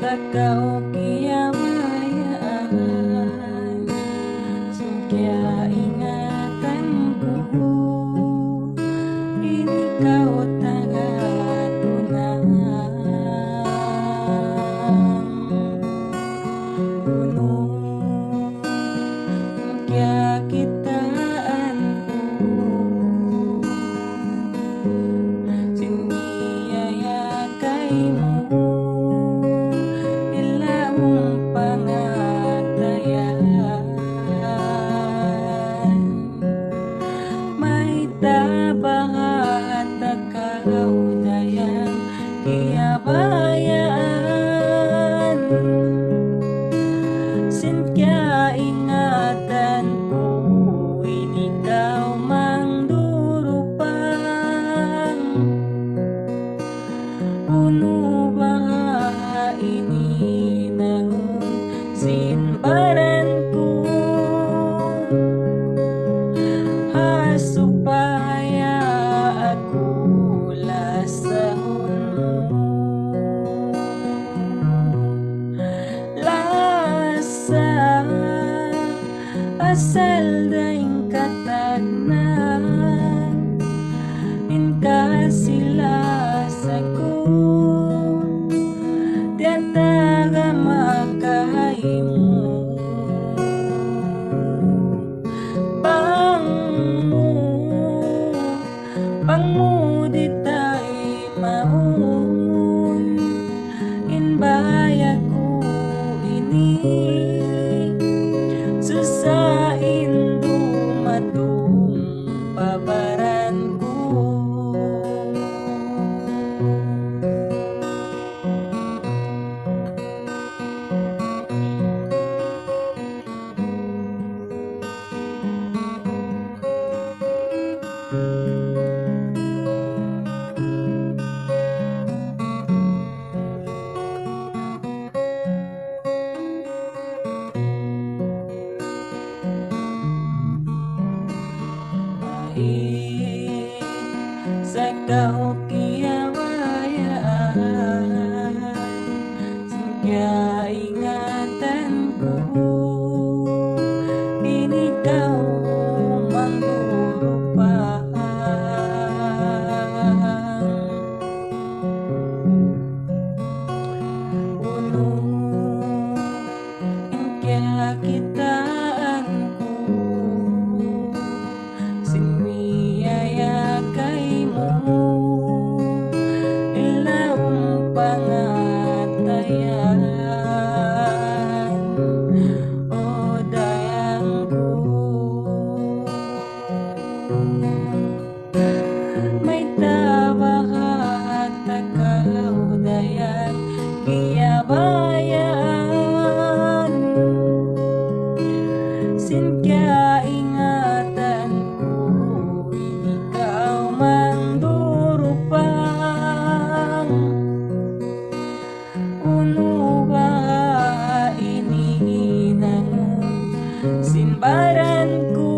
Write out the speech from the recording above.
Takaw kiyamayaan, sugya ingatan ko, inikaw tagatunan. Gunung kya kitaan ko, siniyaya kay mo. Iyabayaan, singkya ingatan ko, inikaw mang durupang puno baha ini nangun sinbaran ko, supaya aku lasahon mo. Lasa asal daing katagnan, inka sila saku, tiataga makahimu. Pangmudi tayo maun, inbayaku ini susahin dumatung pabaranku. Sakaw kiyamayaan, singkya ingatan ko, inikaw mang durupang puno kya kitaan ko, siniyaya kay mo, ilawang pangatayan. O dayang ko, may tabahat takaw dayan iyabayaan, singkya ingatan ko, inikaw mang durupang puno ba ini nangun sinbaran ko.